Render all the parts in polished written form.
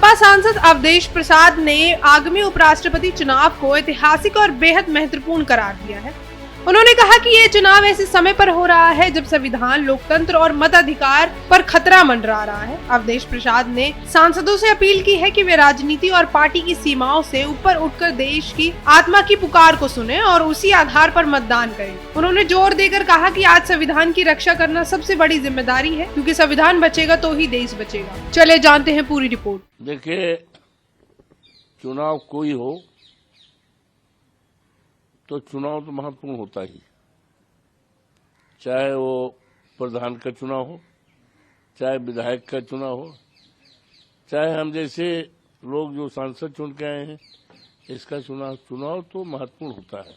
सपा सांसद अवधेश प्रसाद ने आगामी उपराष्ट्रपति चुनाव को ऐतिहासिक और बेहद महत्वपूर्ण करार दिया है। उन्होंने कहा कि ये चुनाव ऐसे समय पर हो रहा है जब संविधान, लोकतंत्र और मताधिकार पर खतरा मंडरा रहा है। अवधेश प्रसाद ने सांसदों से अपील की है कि वे राजनीति और पार्टी की सीमाओं से ऊपर उठकर देश की आत्मा की पुकार को सुने और उसी आधार पर मतदान करें। उन्होंने जोर देकर कहा कि आज संविधान की रक्षा करना सबसे बड़ी जिम्मेदारी है, क्योंकि संविधान बचेगा तो ही देश बचेगा। चले जानते हैं पूरी रिपोर्ट। देखिए, चुनाव कोई हो तो चुनाव तो महत्वपूर्ण होता ही, चाहे वो प्रधान का चुनाव हो, चाहे विधायक का चुनाव हो, चाहे हम जैसे लोग जो सांसद चुन के आए हैं इसका चुनाव तो महत्वपूर्ण होता है।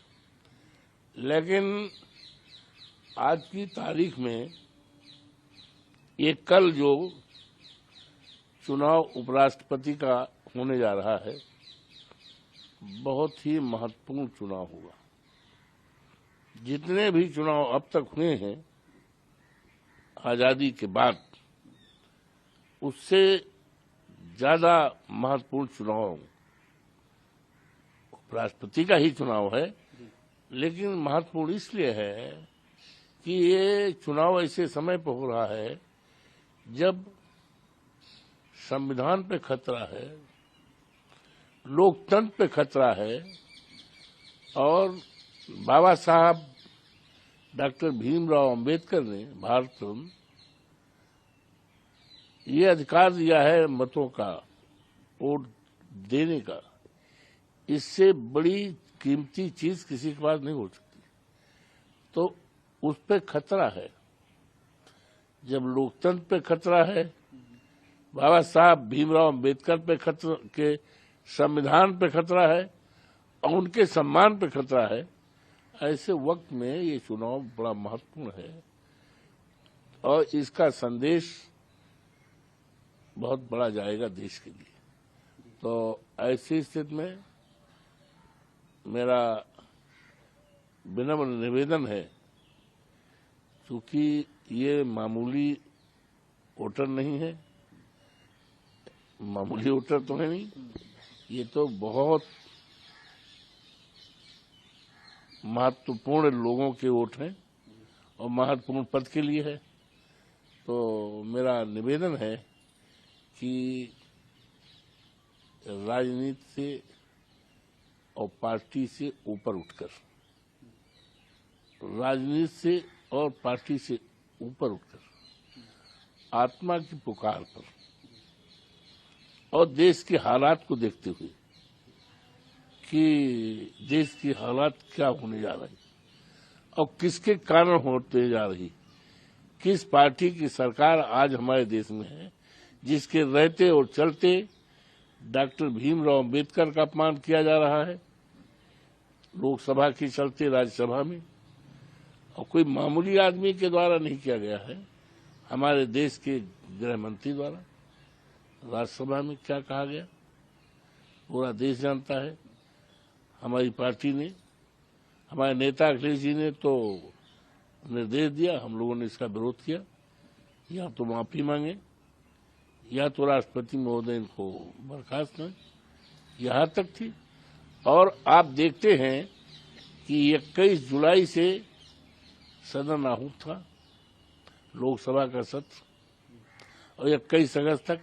लेकिन आज की तारीख में ये कल जो चुनाव उपराष्ट्रपति का होने जा रहा है बहुत ही महत्वपूर्ण चुनाव होगा। जितने भी चुनाव अब तक हुए हैं आजादी के बाद, उससे ज्यादा महत्वपूर्ण चुनाव उपराष्ट्रपति का ही चुनाव है। लेकिन महत्वपूर्ण इसलिए है कि ये चुनाव ऐसे समय पर हो रहा है जब संविधान पे खतरा है, लोकतंत्र पे खतरा है और बाबा साहब डॉक्टर भीमराव अंबेडकर ने भारत रत्न ये अधिकार दिया है मतों का, वोट देने का। इससे बड़ी कीमती चीज किसी के पास नहीं हो सकती। तो उस पे खतरा है। जब लोकतंत्र पे खतरा है, बाबा साहब भीमराव अंबेडकर पे खतरा के संविधान पे खतरा है और उनके सम्मान पे खतरा है, ऐसे वक्त में ये चुनाव बड़ा महत्वपूर्ण है और इसका संदेश बहुत बड़ा जाएगा देश के लिए। तो ऐसी स्थिति में मेरा विनम्र निवेदन है, क्योंकि ये मामूली वोटर नहीं है, मामूली वोटर तो है नहीं, ये तो बहुत महत्वपूर्ण लोगों के वोट हैं और महत्वपूर्ण पद के लिए है। तो मेरा निवेदन है कि राजनीति से और पार्टी से ऊपर उठकर, राजनीति से और पार्टी से ऊपर उठकर आत्मा की पुकार पर और देश के हालात को देखते हुए कि देश की हालात क्या होने जा रही और किसके कारण होते जा रही, किस पार्टी की सरकार आज हमारे देश में है जिसके रहते और चलते डॉक्टर भीमराव अंबेडकर का अपमान किया जा रहा है लोकसभा के चलते राज्यसभा में, और कोई मामूली आदमी के द्वारा नहीं किया गया है, हमारे देश के गृह मंत्री द्वारा राज्यसभा में क्या कहा गया पूरा देश जानता है। हमारी पार्टी ने, हमारे नेता अखिलेश जी ने तो निर्देश दिया, हम लोगों ने इसका विरोध किया, या तो माफी मांगे या तो राष्ट्रपति महोदय इनको बर्खास्त करें, यहाँ तक थी। और आप देखते हैं कि 21 जुलाई से सदन आहूत था, लोकसभा का सत्र, और 21 अगस्त तक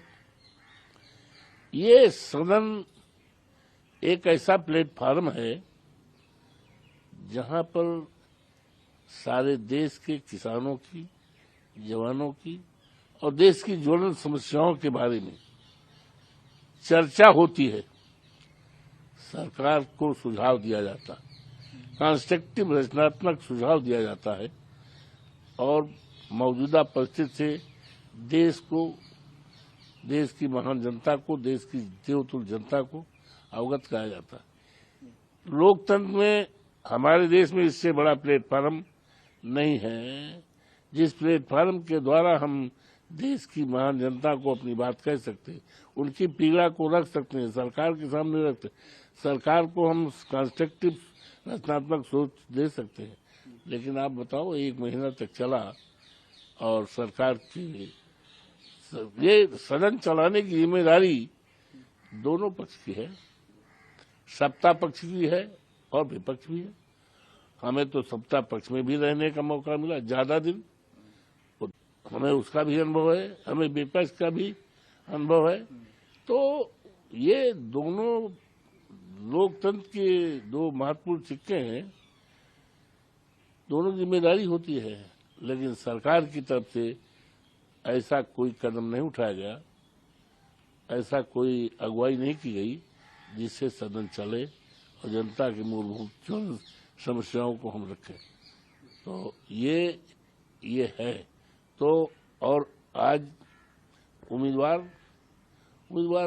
ये सदन एक ऐसा प्लेटफार्म है जहां पर सारे देश के किसानों की, जवानों की और देश की ज्वलंत समस्याओं के बारे में चर्चा होती है, सरकार को सुझाव दिया जाता है, कंस्ट्रक्टिव रचनात्मक सुझाव दिया जाता है और मौजूदा परिस्थिति से देश को, देश की महान जनता को, देश की देवतुल्य जनता को अवगत कराया जाता है। लोकतंत्र में हमारे देश में इससे बड़ा प्लेटफार्म नहीं है जिस प्लेटफार्म के द्वारा हम देश की महान जनता को अपनी बात कह सकते हैं, उनकी पीड़ा को रख सकते हैं, सरकार के सामने रखते, सरकार को हम कंस्ट्रक्टिव रचनात्मक सोच दे सकते हैं। लेकिन आप बताओ, 1 महीना तक चला और सरकार की ये सदन चलाने की जिम्मेदारी दोनों पक्ष की है, सत्ता पक्ष भी है और विपक्ष भी है। हमें तो सत्ता पक्ष में भी रहने का मौका मिला ज्यादा दिन, तो हमें उसका भी अनुभव है, हमें विपक्ष का भी अनुभव है। तो ये दोनों लोकतंत्र के दो महत्वपूर्ण सिक्के हैं, दोनों जिम्मेदारी होती है। लेकिन सरकार की तरफ से ऐसा कोई कदम नहीं उठाया गया, ऐसा कोई अगुवाई नहीं की गई जिससे सदन चले और जनता की मूलभूत समस्याओं को हम रखें। तो ये है। तो और आज उम्मीदवार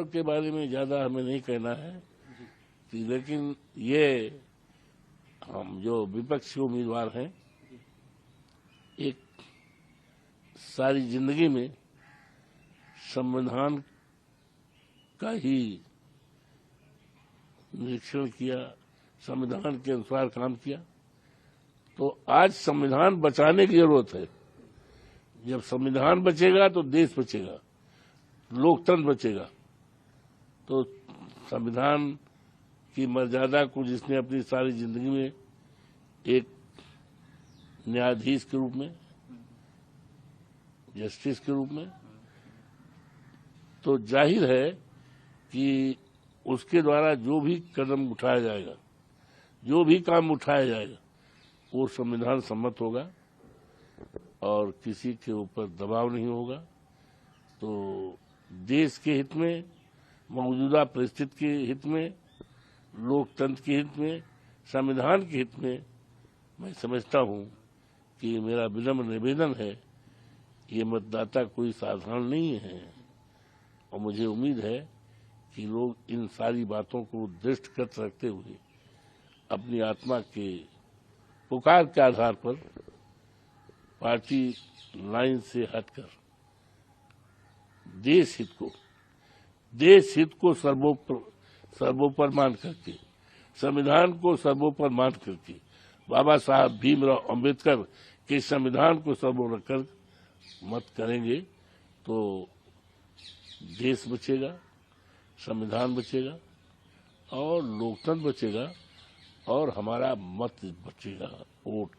के बारे में ज्यादा हमें नहीं कहना है, लेकिन ये हम जो विपक्षी उम्मीदवार हैं, एक सारी जिंदगी में संविधान का ही निरीक्षण किया, संविधान के अनुसार काम किया। तो आज संविधान बचाने की जरूरत है। जब संविधान बचेगा तो देश बचेगा, लोकतंत्र बचेगा। तो संविधान की मर्यादा को जिसने अपनी सारी जिंदगी में एक न्यायाधीश के रूप में, जस्टिस के रूप में, तो जाहिर है कि उसके द्वारा जो भी कदम उठाया जाएगा, जो भी काम उठाया जाएगा, वो संविधान सम्मत होगा और किसी के ऊपर दबाव नहीं होगा। तो देश के हित में, मौजूदा परिस्थिति के हित में, लोकतंत्र के हित में, संविधान के हित में मैं समझता हूं कि मेरा विनम्र निवेदन है, ये मतदाता कोई साधारण नहीं है और मुझे उम्मीद है कि लोग इन सारी बातों को दृष्टिगत रखते हुए अपनी आत्मा के पुकार के आधार पर पार्टी लाइन से हटकर देश हित को सर्वोपर मान करके, संविधान को सर्वोपर मान करके, बाबा साहब भीमराव अंबेडकर के संविधान को सर्वोपर रखकर मत करेंगे तो देश बचेगा, संविधान बचेगा और लोकतंत्र बचेगा और हमारा मत बचेगा, वोट।